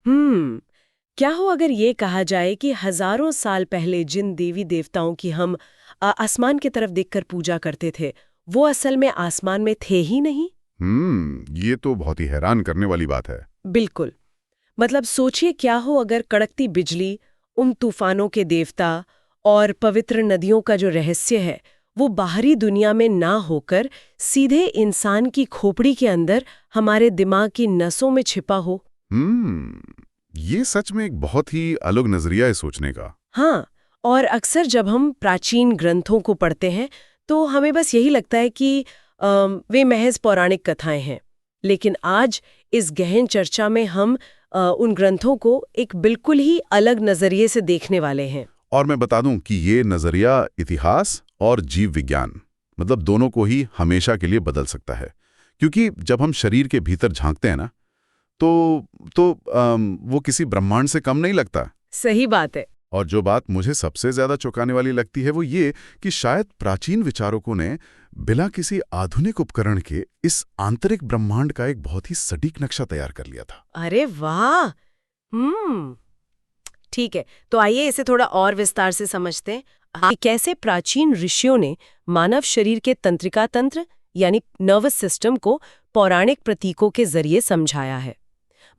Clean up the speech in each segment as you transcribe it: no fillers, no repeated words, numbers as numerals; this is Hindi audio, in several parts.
क्या हो अगर ये कहा जाए कि हजारों साल पहले जिन देवी देवताओं की हम आसमान की तरफ देखकर पूजा करते थे, वो असल में आसमान में थे ही नहीं? ये तो बहुत ही हैरान करने वाली बात है। बिल्कुल। मतलब सोचिए क्या हो अगर कड़कती बिजली, उन तूफानों के देवता और पवित्र नदियों का जो रहस्य है, वो बाहरी दुनिया में ना होकर सीधे इंसान की खोपड़ी के अंदर हमारे दिमाग की नसों में छिपा हो। ये सच में एक बहुत ही अलग नजरिया है सोचने का। हाँ, और अक्सर जब हम प्राचीन ग्रंथों को पढ़ते हैं तो हमें बस यही लगता है कि वे महज पौराणिक कथाएं हैं। लेकिन आज इस गहन चर्चा में हम उन ग्रंथों को एक बिल्कुल ही अलग नजरिए से देखने वाले हैं। और मैं बता दूं कि ये नजरिया इतिहास और जीव विज्ञान मतलब दोनों को ही हमेशा के लिए बदल सकता है। क्योंकि जब हम शरीर के भीतर झांकते हैं ना, वो किसी ब्रह्मांड से कम नहीं लगता। सही बात है। और जो बात मुझे सबसे ज्यादा चौंकाने वाली लगती है वो ये कि शायद प्राचीन विचारकों ने बिना किसी आधुनिक उपकरण के इस आंतरिक ब्रह्मांड का एक बहुत ही सटीक नक्शा तैयार कर लिया था। अरे वाह! ठीक है, तो आइए इसे थोड़ा और विस्तार से समझते हैं कि कैसे प्राचीन ऋषियों ने मानव शरीर के तंत्रिका तंत्र यानी नर्वस सिस्टम को पौराणिक प्रतीकों के जरिए समझाया है।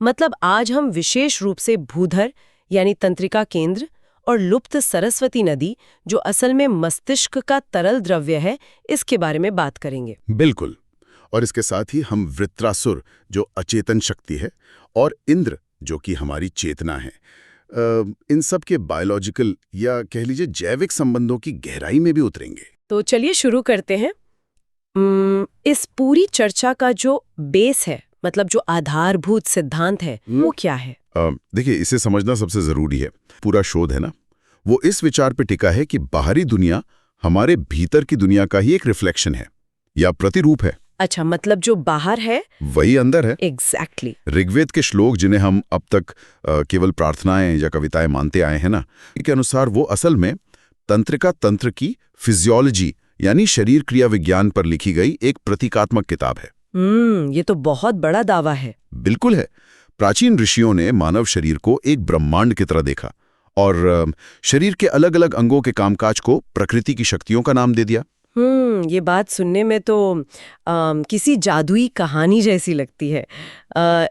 मतलब आज हम विशेष रूप से भूधर यानी तंत्रिका केंद्र और लुप्त सरस्वती नदी, जो असल में मस्तिष्क का तरल द्रव्य है, इसके बारे में बात करेंगे। बिल्कुल। और इसके साथ ही हम वृत्रासुर जो अचेतन शक्ति है और इंद्र जो कि हमारी चेतना है, इन सब के बायोलॉजिकल या कह लीजिए जैविक संबंधों की गहराई में भी उतरेंगे। तो चलिए शुरू करते हैं। इस पूरी चर्चा का जो बेस है, मतलब जो आधारभूत सिद्धांत है, वो क्या है? देखिए, इसे समझना सबसे जरूरी है। पूरा शोध है ना, वो इस विचार पे टिका है कि बाहरी दुनिया हमारे भीतर की दुनिया का ही एक रिफ्लेक्शन है या प्रतिरूप है। अच्छा, मतलब जो बाहर है वही अंदर है। एग्जैक्टली। ऋग्वेद के श्लोक जिन्हें हम अब तक केवल प्रार्थनाएं या कविताएं मानते आए हैं ना, के अनुसार वो असल में तंत्रिका तंत्र की फिजियोलॉजी यानी शरीर क्रिया विज्ञान पर लिखी गई एक प्रतीकात्मक किताब है। ये तो बहुत बड़ा दावा है। बिल्कुल है। प्राचीन ऋषियों ने मानव शरीर को एक ब्रह्मांड की तरह देखा और शरीर के अलग अलग अंगों के कामकाज को प्रकृति की शक्तियों का नाम दे दिया। ये बात सुनने में तो किसी जादुई कहानी जैसी लगती है।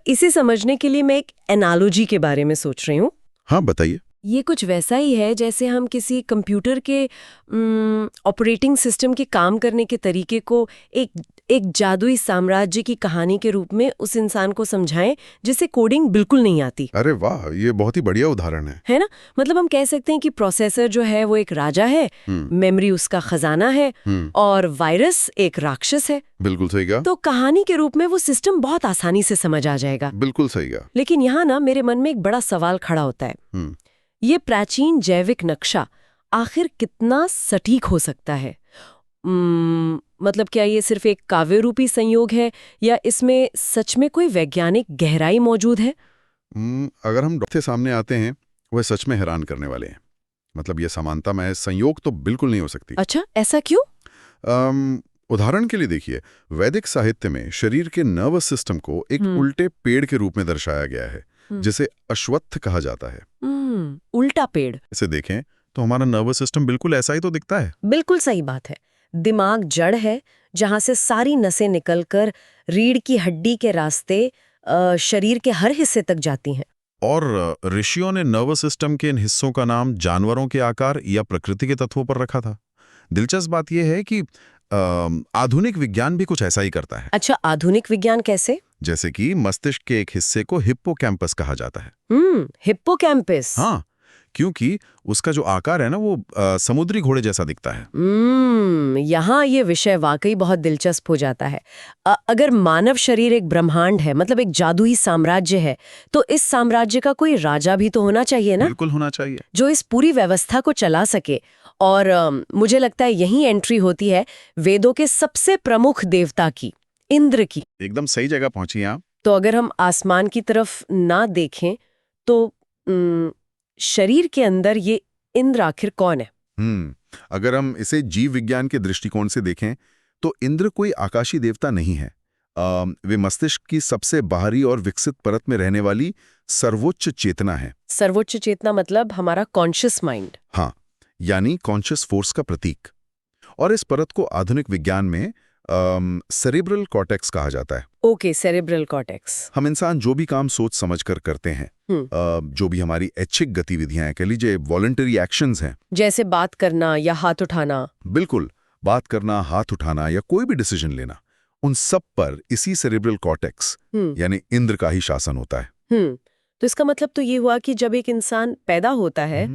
इसे समझने के लिए मैं एक एनालॉजी के बारे में सोच रही हूँ। हाँ, बताइए। ये कुछ वैसा ही है जैसे हम किसी कंप्यूटर के ऑपरेटिंग सिस्टम के काम करने के तरीके को एक जादुई साम्राज्य की कहानी के रूप में उस इंसान को समझाएं जिसे कोडिंग बिल्कुल नहीं आती। अरे वाह, ये बहुत ही बढ़िया उदाहरण है ना? मतलब हम कह सकते हैं कि प्रोसेसर जो है वो एक राजा है, मेमोरी उसका खजाना है और वायरस एक राक्षस है। बिल्कुल सही कहा। तो कहानी के रूप में वो सिस्टम बहुत आसानी से समझ आ जाएगा। बिल्कुल सही कहा। लेकिन यहाँ ना मेरे मन में एक बड़ा सवाल खड़ा होता है। ये प्राचीन जैविक नक्शा आखिर कितना सटीक हो सकता है? मतलब क्या ये सिर्फ एक काव्य रूपी संयोग है या इसमें सच में कोई वैज्ञानिक गहराई मौजूद है? अगर हम डॉक्टर सामने आते हैं, वह सच में हैरान करने वाले हैं। मतलब ये समानता में संयोग तो बिल्कुल नहीं हो सकती। अच्छा, ऐसा क्यों? उदाहरण के लिए देखिए, वैदिक साहित्य में शरीर के नर्वस सिस्टम को एक उल्टे पेड़ के रूप में दर्शाया गया है, जिसे अश्वत्थ कहा जाता है। उल्टा पेड़। इसे देखें तो हमारा नर्वस सिस्टम बिल्कुल ऐसा ही तो दिखता है। बिल्कुल सही बात है। दिमाग जड़ है जहां से सारी नसें निकलकर रीढ़ की हड्डी के रास्ते शरीर के हर हिस्से तक जाती हैं। और ऋषियों ने नर्वस सिस्टम के इन हिस्सों का नाम जानवरों के आकार या प्रकृति के तत्वों पर रखा था। दिलचस्प बात यह है कि आधुनिक विज्ञान भी कुछ ऐसा ही करता है। अच्छा, आधुनिक विज्ञान कैसे? जैसे कि मस्तिष्क के एक हिस्से को हिप्पोकैम्पस कहा जाता है। हिप्पोकैम्पस। हाँ, क्योंकि उसका जो आकार है ना वो समुद्री घोड़े जैसा दिखता है। यहाँ ये विषय वाकई बहुत दिलचस्प हो जाता है। अगर मानव शरीर एक ब्रह्मांड है, मतलब एक जादुई साम्राज्य है, तो इस साम्राज्य का कोई राजा भी तो होना चाहिए ना? बिल्कुल होना चाहिए, जो इस पूरी व्यवस्था को चला सके। और मुझे लगता है यही एंट्री होती है वेदों के सबसे प्रमुख देवता की, इंद्र की। एकदम सही जगह पहुंची आप। तो अगर हम आसमान की तरफ ना देखें तो शरीर के अंदर ये इंद्र आखिर कौन है? अगर हम इसे जीव विज्ञान के दृष्टिकोण से देखें तो इंद्र कोई आकाशी देवता नहीं है, वे मस्तिष्क की सबसे बाहरी और विकसित परत में रहने वाली सर्वोच्च चेतना है। सर्वोच्च चेतना मतलब हमारा कॉन्शियस माइंड। हाँ, यानी कॉन्शियस फोर्स का प्रतीक। और इस परत को आधुनिक विज्ञान में सेरेब्रल कॉर्टेक्स कहा जाता है। Okay, cerebral cortex. हम इंसान जो भी काम सोच समझ कर करते हैं, जो भी हमारी ऐच्छिक गतिविधियां हैं, कह लीजिए वॉलंटरी एक्शंस हैं, जैसे बात करना या हाथ उठाना। बिल्कुल, बात करना, हाथ उठाना या कोई भी डिसीजन लेना, उन सब पर इसी सेरेब्रल कॉर्टेक्स यानी इंद्र का ही शासन होता है। तो इसका मतलब तो ये हुआ कि जब एक इंसान पैदा होता है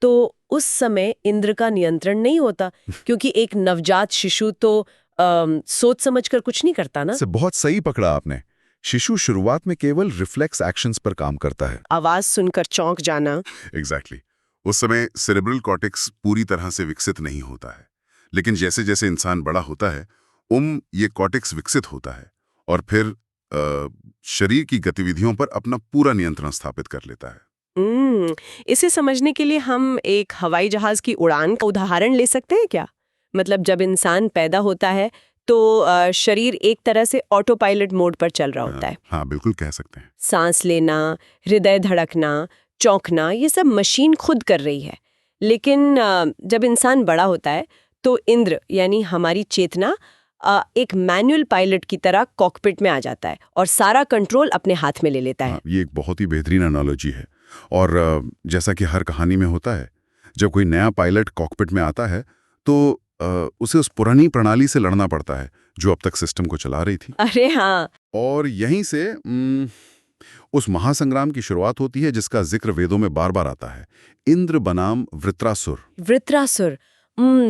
तो उस समय इंद्र का नियंत्रण नहीं होता, क्योंकि एक नवजात शिशु तो सोच समझकर कुछ नहीं करता ना। बहुत सही पकड़ा आपने। शिशु शुरुआत में केवल रिफ्लेक्स एक्शंस पर काम करता है। आवाज सुनकर चौंक जाना। एग्जैक्टली। उस समय सेरेब्रल कॉर्टेक्स पूरी तरह से विकसित नहीं होता है, लेकिन जैसे जैसे इंसान बड़ा होता है ये कॉर्टेक्स विकसित होता है और फिर शरीर की गतिविधियों पर अपना पूरा नियंत्रण स्थापित कर लेता है। इसे समझने के लिए हम एक हवाई जहाज की उड़ान का उदाहरण ले सकते हैं क्या? मतलब जब इंसान पैदा होता है तो शरीर एक तरह से ऑटो पायलट मोड पर चल रहा होता है। हाँ, बिल्कुल कह सकते हैं। सांस लेना, हृदय धड़कना, चौंकना, ये सब मशीन खुद कर रही है। लेकिन जब इंसान बड़ा होता है तो इंद्र यानी हमारी चेतना एक मैनुअल पायलट की तरह कॉकपिट में आ जाता है और सारा कंट्रोल अपने हाथ में ले लेता है। ये एक बहुत ही बेहतरीन एनालॉजी है। और जैसा कि हर कहानी में होता है, जब कोई नया पायलट कॉकपिट में आता है तो उसे उस पुरानी प्रणाली से लड़ना पड़ता है जो अब तक सिस्टम को चला रही थी। अरे हाँ। और यहीं से उस महासंग्राम की शुरुआत होती है जिसका जिक्र वेदों में बार बार आता है, इंद्र बनाम वृत्रासुर। वृत्रासुर,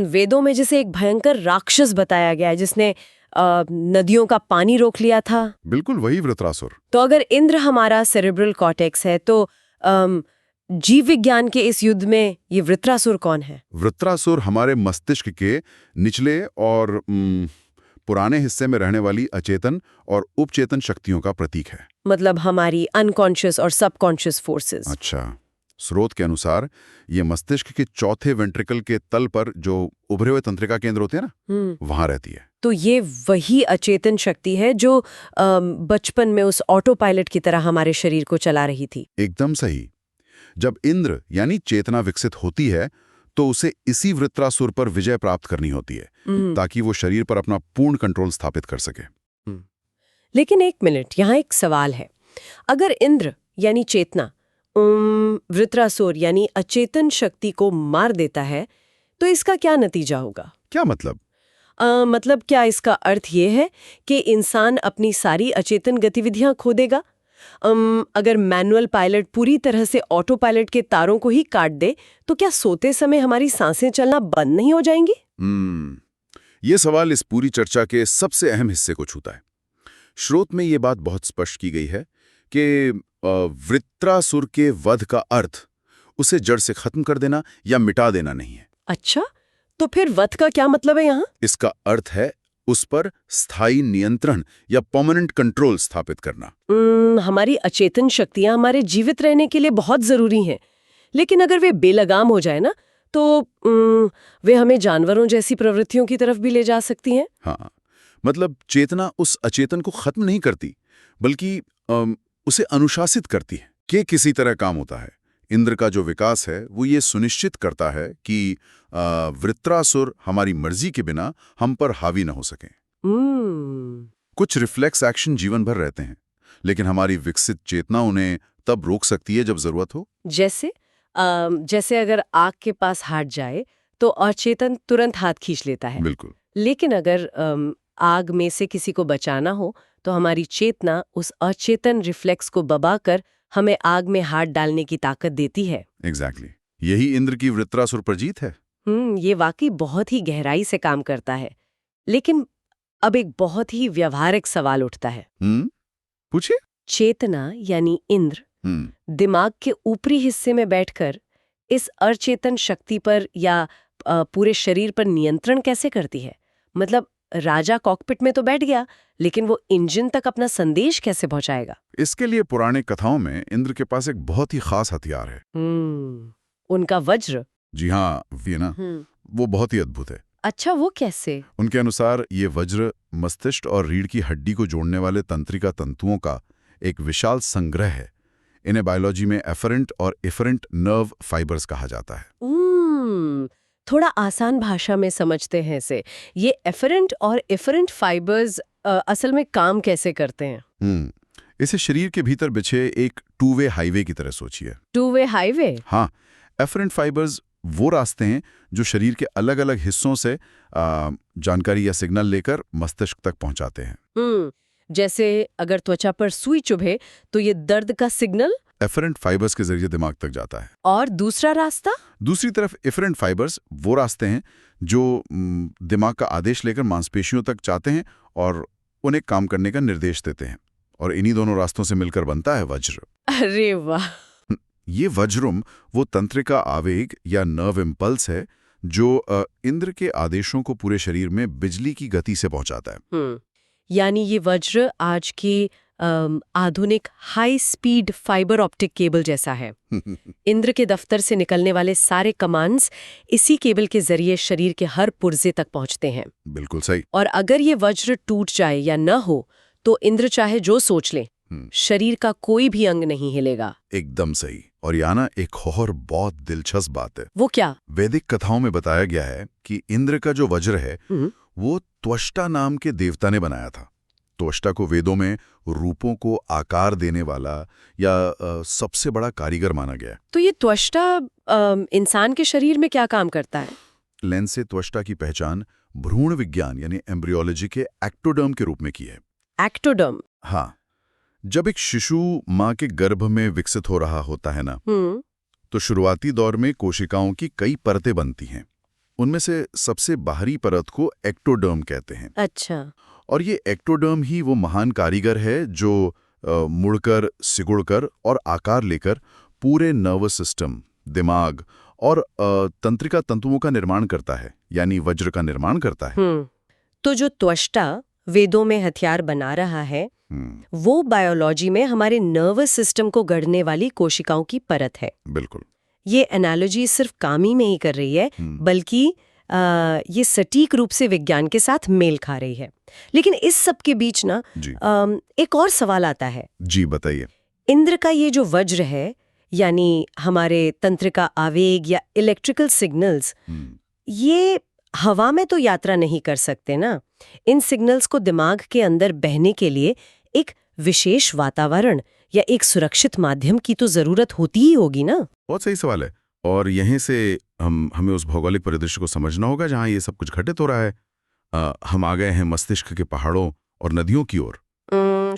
वेदों में जिसे एक भयंकर राक्षस बताया गया है जिसने नदियों का पानी रोक लिया था। बिल्कुल वही वृत्रासुर। तो अगर इंद्र हमारा सेरेब्रल कॉर्टेक्स है तो जीव विज्ञान के इस युद्ध में ये वृत्रासुर कौन है? वृत्रासुर हमारे मस्तिष्क के निचले और पुराने हिस्से में रहने वाली अचेतन और उपचेतन शक्तियों का प्रतीक है। मतलब हमारी अनकॉन्शियस और सबकॉन्शियस फोर्सेस। अच्छा, स्रोत के अनुसार ये मस्तिष्क के चौथे वेंट्रिकल के तल पर जो उभरे हुए तंत्रिका केंद्र होते हैं ना, वहां रहती है। तो ये वही अचेतन शक्ति है जो बचपन में उस ऑटो पायलट की तरह हमारे शरीर को चला रही थी। एकदम सही। जब इंद्र यानी चेतना विकसित होती है तो उसे इसी वृत्रासुर पर विजय प्राप्त करनी होती है ताकि वो शरीर पर अपना पूर्ण कंट्रोल स्थापित कर सके। लेकिन एक मिनट, यहाँ एक सवाल है। अगर इंद्र यानी चेतना वृत्रासुर यानी अचेतन शक्ति को मार देता है तो इसका क्या नतीजा होगा? क्या मतलब? मतलब क्या इसका अर्थ ये है कि इंसान अपनी सारी अचेतन गतिविधियां खो देगा? अगर मैनुअल पायलट पूरी तरह से ऑटो पायलट के तारों को ही काट दे तो क्या सोते समय हमारी सांसें चलना बंद नहीं हो जाएंगी? ये सवाल इस पूरी चर्चा के सबसे अहम हिस्से को छूता है। स्रोत में ये बात बहुत स्पष्ट की गई है कि वृत्रासुर के वध का अर्थ उसे जड़ से खत्म कर देना या मिटा देना नहीं है। अच्छा, तो फिर वध का क्या मतलब है यहाँ? इसका अर्थ है उस पर स्थायी नियंत्रण या परमानेंट कंट्रोल स्थापित करना। हमारी अचेतन शक्तियां हमारे जीवित रहने के लिए बहुत जरूरी हैं, लेकिन अगर वे बेलगाम हो जाए ना तो वे हमें जानवरों जैसी प्रवृत्तियों की तरफ भी ले जा सकती हैं। हाँ, मतलब चेतना उस अचेतन को खत्म नहीं करती बल्कि उसे अनुशासित करती है कि किसी तरह काम होता है। इंद्र का जो विकास है वो ये सुनिश्चित करता है कि वृत्रासुर हमारी मर्जी के बिना हम पर हावी न हो सके। कुछ रिफ्लेक्स एक्शन जीवन भर रहते हैं, लेकिन हमारी विकसित चेतना उन्हें तब रोक सकती है जब जरूरत हो। जैसे अगर आग के पास हाथ जाए तो अचेतन तुरंत हाथ खींच लेता है। बिल्कुल। लेकिन अगर आग में से किसी को बचाना हो तो हमारी चेतना उस अचेतन रिफ्लेक्स को दबाकर हमें आग में हाथ डालने की ताकत देती है। एग्जैक्टली। यही इंद्र की वृत्रासुर पर जीत है। ये वाकई बहुत ही गहराई से काम करता है। लेकिन अब एक बहुत ही व्यावहारिक सवाल उठता है। पूछिए। चेतना यानी इंद्र दिमाग के ऊपरी हिस्से में बैठकर इस अचेतन शक्ति पर या पूरे शरीर पर नियंत्रण कैसे करती है? मतलब राजा कॉकपिट में तो बैठ गया, लेकिन वो इंजन तक अपना संदेश कैसे पहुंचाएगा? इसके लिए पुराने कथाओं में इंद्र के पास एक बहुत ही खास हथियार है। उनका वज्र। जी हाँ, वीना, वो बहुत ही अद्भुत है। अच्छा, वो कैसे? उनके अनुसार ये वज्र मस्तिष्क और रीढ़ की हड्डी को जोड़ने वाले तंत्रिका तंतुओं का एक विशाल संग्रह है। इन्हें बायोलॉजी में एफरेंट और इफरेंट नर्व फाइबर्स कहा जाता है। थोड़ा आसान भाषा में समझते हैं इसे। ये एफरेंट और इफरेंट फाइबर्स असल में काम कैसे करते हैं? इसे शरीर के भीतर बिछे एक टू वे हाईवे की तरह सोचिए। Two way highway? हाँ, एफरेंट फाइबर्स वो रास्ते हैं जो शरीर के अलग अलग हिस्सों से जानकारी या सिग्नल लेकर मस्तिष्क तक पहुंचाते हैं। जैसे अगर त्वचा पर सुई चुभे तो ये दर्द का सिग्नल एफरेंट फाइबर्स के जरिए दिमाग तक जाता है। और दूसरा रास्ता? दूसरी तरफ इफरेंट फाइबर्स वो रास्ते हैं जो दिमाग का आदेश लेकर मांसपेशियों तक जाते हैं और उन्हें काम करने का निर्देश देते हैं। और इन्हीं दोनों रास्तों से मिलकर बनता है वज्र। अरे वाह! ये वज्रुम वो तंत्रिका आवेग या नर्व इम्पल्स है जो इंद्र के आदेशों को पूरे शरीर में बिजली की गति से पहुंचाता है। यानी ये वज्र आज की आधुनिक high speed fibre optic cable जैसा है। इंद्र के दफ्तर से निकलने वाले सारे कमांड्स इसी केबल के जरिए शरीर के हर पुर्जे तक पहुंचते हैं। बिल्कुल सही। और अगर ये वज्र टूट जाए या न हो तो इंद्र चाहे जो सोच ले, शरीर का कोई भी अंग नहीं हिलेगा। एकदम सही। और यहाँ ना एक और बहुत दिलचस्प बात है। वो क्या? वैदिक कथाओं में बताया गया है कि इंद्र का जो वज्र है वो त्वष्टा नाम के देवता ने बनाया था। त्वष्टा को वेदों में रूपों को आकार देने वाला या सबसे बड़ा कारीगर माना गया है। तो ये त्वष्टा इंसान के शरीर में क्या काम करता है? लेंस से त्वष्टा की पहचान भ्रूण विज्ञान यानी एम्ब्रियोलॉजी के एक्टोडर्म के रूप में की है। एक्टोडर्म? हाँ, जब एक शिशु माँ के गर्भ में विकसित हो रहा होता है ना, तो शुरुआती दौर में कोशिकाओं की कई परतें बनती हैं। उनमें से सबसे बाहरी परत को एक्टोडर्म कहते हैं। अच्छा। और ये एक्टोडर्म ही वो महान कारीगर है जो मुड़कर, सिकुड़कर और आकार लेकर पूरे नर्वस सिस्टम, दिमाग और तंत्रिका तंतुओं का निर्माण करता है, यानी वज्र का निर्माण करता है। तो जो त्वष्टा वेदों में हथियार बना रहा है वो बायोलॉजी में हमारे नर्वस सिस्टम को गढ़ने वाली कोशिकाओं की परत है। बिल्कुल। ये एनालॉजी सिर्फ कामी में ही कर रही है, बल्कि ये सटीक रूप से विज्ञान के साथ मेल खा रही है। लेकिन इस सब के बीच ना एक और सवाल आता है। जी बताइए। इंद्र का ये जो वज्र है, यानी हमारे तंत्रिका आवेग या इलेक्ट्रिकल सिग्नल्स, ये हवा में तो यात्रा नहीं कर सकते ना। इन सिग्नल्स को दिमाग के अंदर बहने के लिए एक विशेष वातावरण या एक सुरक्षित माध्यम की तो जरूरत होती ही होगी ना। बहुत सही सवाल है। और यहीं से हमें उस भौगोलिक परिदृश्य को समझना होगा जहां ये सब कुछ घटित हो रहा है। हम आ गए हैं मस्तिष्क के पहाड़ों और नदियों की ओर।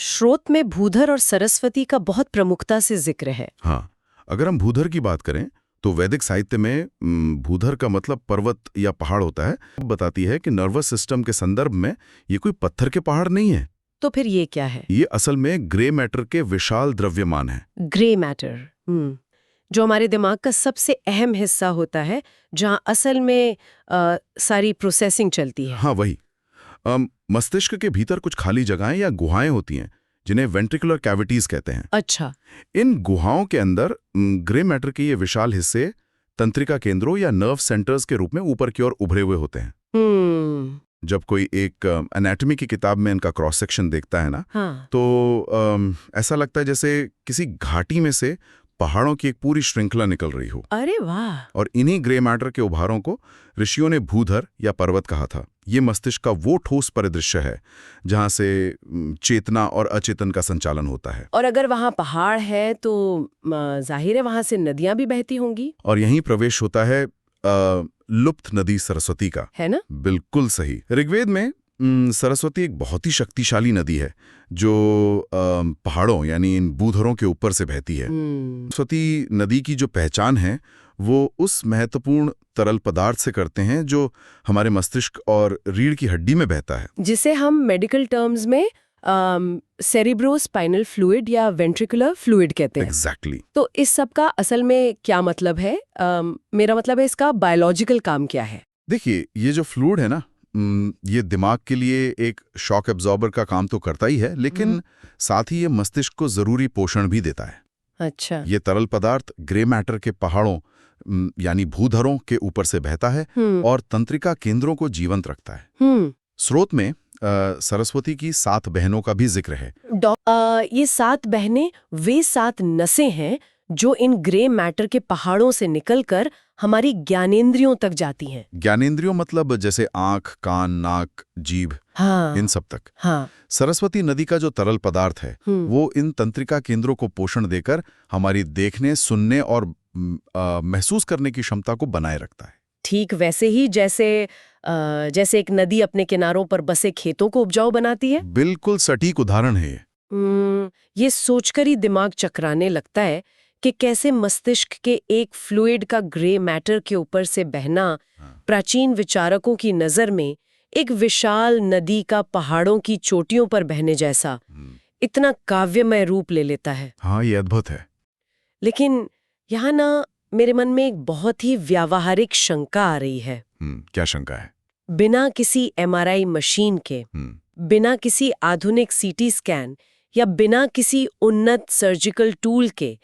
स्रोत में भूधर और सरस्वती का बहुत प्रमुखता से जिक्र है। हाँ, अगर हम भूधर की बात करें तो वैदिक साहित्य में भूधर का मतलब पर्वत या पहाड़ होता है। बताती है कि नर्वस सिस्टम के संदर्भ में ये कोई पत्थर के पहाड़ नहीं है। तो फिर ये क्या है? ये असल में ग्रे मैटर के विशाल द्रव्यमान है। ग्रे मैटर, जो हमारे दिमाग का सबसे अहम हिस्सा होता है, जहां असल में सारी प्रोसेसिंग चलती है। हाँ, वही। मस्तिष्क के भीतर कुछ खाली जगहें या गुहाएं होती हैं जिन्हें वेंट्रिकुलर कैविटीज कहते हैं। अच्छा। इन गुहाओं के अंदर ग्रे मैटर के ये विशाल हिस्से तंत्रिका केंद्रों या नर्व सेंटर्स के रूप में ऊपर की ओर उभरे हुए होते हैं। जब कोई एक एनाटॉमी की किताब में इनका क्रॉस सेक्शन देखता है ना, तो ऐसा लगता है जैसे किसी घाटी में से पहाड़ों की एक पूरी श्रृंखला निकल रही हो। अरे वाह! और इन्हीं ग्रे मैटर के उभारों को ऋषियों ने भूधर या पर्वत कहा था। ये मस्तिष्क का वो ठोस परिदृश्य है जहां से चेतना और अचेतन का संचालन होता है। और अगर वहां पहाड़ है तो जाहिर है वहां से नदियां भी बहती होंगी। और यहीं प्रवेश होता है लुप्त नदी सरस्वती का, है ना? बिल्कुल सही। ऋग्वेद में सरस्वती एक बहुत ही शक्तिशाली नदी है जो पहाड़ों यानी इन भूधरों के ऊपर से बहती है। सरस्वती नदी की जो पहचान है वो उस महत्वपूर्ण तरल पदार्थ से करते हैं जो हमारे मस्तिष्क और रीढ़ की हड्डी में बहता है, जिसे हम मेडिकल टर्म्स में सेरिब्रोस्पाइनल फ्लूइड या वेंट्रिकुलर फ्लूइड कहते हैं। एग्जैक्टली। तो इस सब का असल में क्या मतलब है? मेरा मतलब है इसका बायोलॉजिकल काम क्या है? देखिए, ये जो फ्लूइड है ना, ये दिमाग के लिए एक शॉक एब्जॉर्बर का काम तो करता ही है, लेकिन साथ ही ये मस्तिष्क को जरूरी पोषण भी देता है। अच्छा। ये तरल पदार्थ ग्रे मैटर के पहाड़ों यानी भूधरों के ऊपर से बहता है और तंत्रिका केंद्रों को जीवंत रखता है। स्रोत में सरस्वती की 7 बहनों का भी जिक्र है। ये 7 बहनें वे 7 नसें हैं जो इन ग्रे मैटर के पहाड़ों से निकलकर हमारी ज्ञानेंद्रियों तक जाती हैं। ज्ञानेंद्रियों मतलब जैसे आंख, कान, नाक, जीभ, हाँ, इन सब तक। हाँ। सरस्वती नदी का जो तरल पदार्थ है वो इन तंत्रिका केंद्रों को पोषण देकर हमारी देखने, सुनने और महसूस करने की क्षमता को बनाए रखता है। ठीक वैसे ही जैसे एक नदी अपने किनारों पर बसे खेतों को उपजाऊ बनाती है। बिल्कुल सटीक उदाहरण है ये। ये सोचकर ही दिमाग चकराने लगता है कि कैसे मस्तिष्क के एक फ्लूइड का ग्रे मैटर के ऊपर से बहना प्राचीन विचारकों की नज़र में एक विशाल नदी का पहाड़ों की चोटियों पर बहने जैसा इतना काव्यमय रूप ले लेता है। हाँ, ये अद्भुत है। लेकिन यहाँ ना मेरे मन में एक बहुत ही व्यावहारिक शंका आ रही है। क्या शंका है? बिना किसी MRI मशीन के, बिना किसी आधुनिक CT स्कैन या बिना किसी उन्नत सर्जिकल टूल के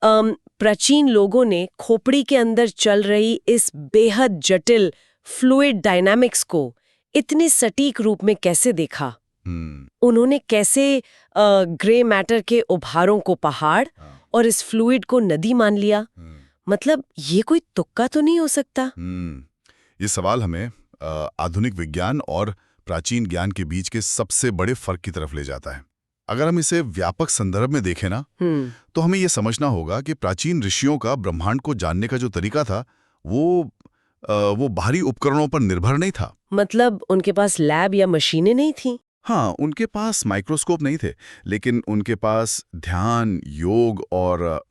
प्राचीन लोगों ने खोपड़ी के अंदर चल रही इस बेहद जटिल फ्लूइड डायनामिक्स को इतने सटीक रूप में कैसे देखा? उन्होंने कैसे ग्रे मैटर के उभारों को पहाड़ और इस फ्लूइड को नदी मान लिया? मतलब ये कोई तुक्का तो नहीं हो सकता? ये सवाल हमें आधुनिक विज्ञान और प्राचीन ज्ञान के बीच के सबसे बड़े फर्क की तरफ ले जाता है। अगर हम इसे व्यापक संदर्भ में देखें ना, तो हमें यह समझना होगा कि प्राचीन ऋषियों का ब्रह्मांड को जानने का जो तरीका था वो बाहरी उपकरणों पर निर्भर नहीं था। मतलब उनके पास लैब या मशीनें नहीं थीं? हाँ, उनके पास माइक्रोस्कोप नहीं थे, लेकिन उनके पास ध्यान, योग और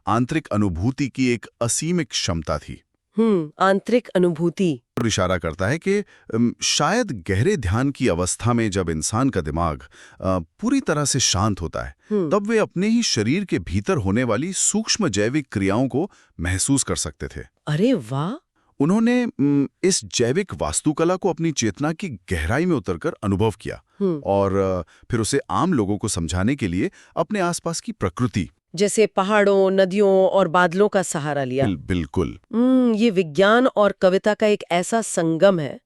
आंतरिक अनुभूति की एक असीमित क्षमता थी। आंतरिक अनुभूति इशारा करता है कि शायद गहरे ध्यान की अवस्था में जब इंसान का दिमाग पूरी तरह से शांत होता है, तब वे अपने ही शरीर के भीतर होने वाली सूक्ष्म जैविक क्रियाओं को महसूस कर सकते थे। अरे वाह! उन्होंने इस जैविक वास्तुकला को अपनी चेतना की गहराई में उतरकर अनुभव किया और फिर उसे आम लोगों को समझाने के लिए अपने आसपास की प्रकृति, जैसे पहाड़ों, नदियों और बादलों का सहारा लिया। बिल्कुल। ये विज्ञान और कविता का एक ऐसा संगम है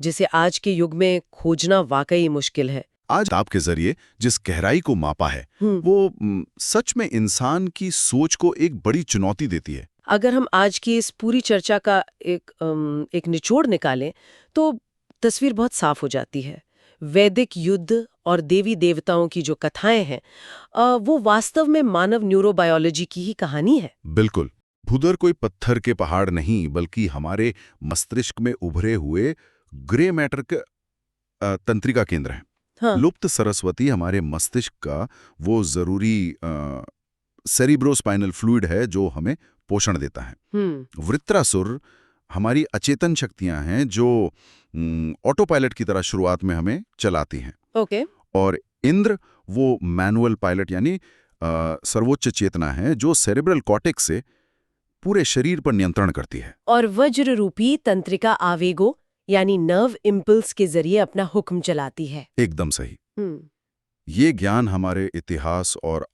जिसे आज के युग में खोजना वाकई मुश्किल है। आज किताब के जरिए जिस गहराई को मापा है वो सच में इंसान की सोच को एक बड़ी चुनौती देती है। अगर हम आज की इस पूरी चर्चा का एक निचोड़ निकालें तो तस्वीर बहुत साफ हो जाती है। वैदिक युद्ध और देवी देवताओं की जो कथाएं हैं वो वास्तव में मानव न्यूरोबायोलॉजी की ही कहानी है। बिल्कुल। भूधर कोई पत्थर के पहाड़ नहीं, बल्कि हमारे मस्तिष्क में उभरे हुए ग्रे मैटर के तंत्रिका केंद्र हैं। हाँ। लुप्त सरस्वती हमारे मस्तिष्क का वो जरूरी सेरिब्रोस्पाइनल फ्लूइड है जो हमें पोषण देता है। वृत्रासुर हमारी अचेतन शक्तियां हैं जो ऑटो पायलट की तरह शुरुआत में हमें चलाती हैं। ओके। और इंद्र वो मैनुअल पायलट यानी सर्वोच्च चेतना है जो सेरेब्रल कॉर्टेक्स से पूरे शरीर पर नियंत्रण करती है। और वज्र रूपी तंत्रिका आवेगों यानी नर्व इम्पल्स के जरिए अपना हुक्म चलाती है। एकदम सही। ये ज्ञान हमारे इतिहास और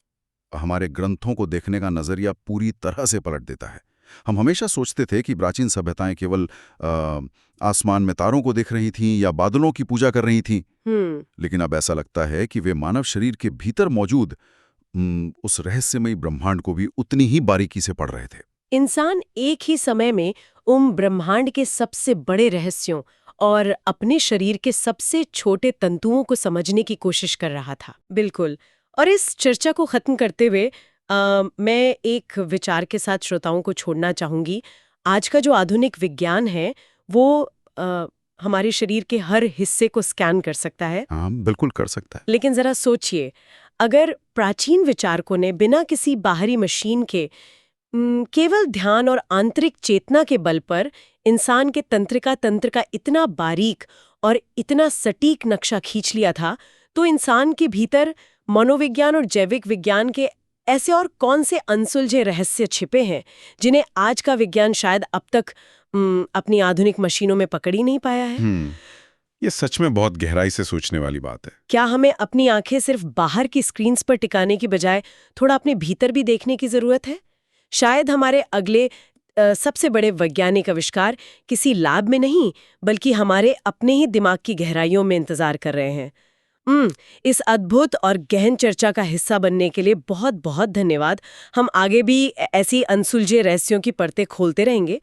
हमारे ग्रंथों को देखने का नजरिया पूरी तरह से पलट देता है। हम हमेशा सोचते थे कि प्राचीन सभ्यताएं केवल आसमान में तारों को देख रही थीं या बादलों की पूजा कर रही थीं, लेकिन अब ऐसा लगता है कि वे मानव शरीर के भीतर मौजूद उस रहस्यमयी ब्रह्मांड को भी उतनी ही बारीकी से पढ़ रहे थे। इंसान एक ही समय में ब्रह्मांड के सबसे बड़े रहस्यों और अपने शरीर के सबसे छोटे तंतुओं को समझने की कोशिश कर रहा था। बिल्कुल। और इस चर्चा को खत्म करते हुए मैं एक विचार के साथ श्रोताओं को छोड़ना चाहूंगी। आज का जो आधुनिक विज्ञान है वो हमारे शरीर के हर हिस्से को स्कैन कर सकता है। हाँ, बिल्कुल कर सकता है। लेकिन जरा सोचिए, अगर प्राचीन विचारकों ने बिना किसी बाहरी मशीन के केवल ध्यान और आंतरिक चेतना के बल पर इंसान के तंत्रिका तंत्र का इतना बारीक और इतना सटीक नक्शा खींच लिया था, तो इंसान के भीतर मनोविज्ञान और जैविक विज्ञान के ऐसे और कौन से अनसुलझे रहस्य छिपे हैं जिन्हें आज का विज्ञान शायद अब तक अपनी आधुनिक मशीनों में पकड़ ही नहीं पाया है। ये सच में बहुत गहराई से सोचने वाली बात है। क्या हमें अपनी आंखें सिर्फ बाहर की स्क्रीन्स पर टिकाने की बजाय थोड़ा अपने भीतर भी देखने की जरूरत है? शायद हमारे अगले सबसे बड़े वैज्ञानिक आविष्कार किसी लैब में नहीं बल्कि हमारे अपने ही दिमाग की गहराइयों में इंतजार कर रहे हैं। इस अद्भुत और गहन चर्चा का हिस्सा बनने के लिए बहुत बहुत धन्यवाद। हम आगे भी ऐसी अनसुलझे रहस्यों की परतें खोलते रहेंगे।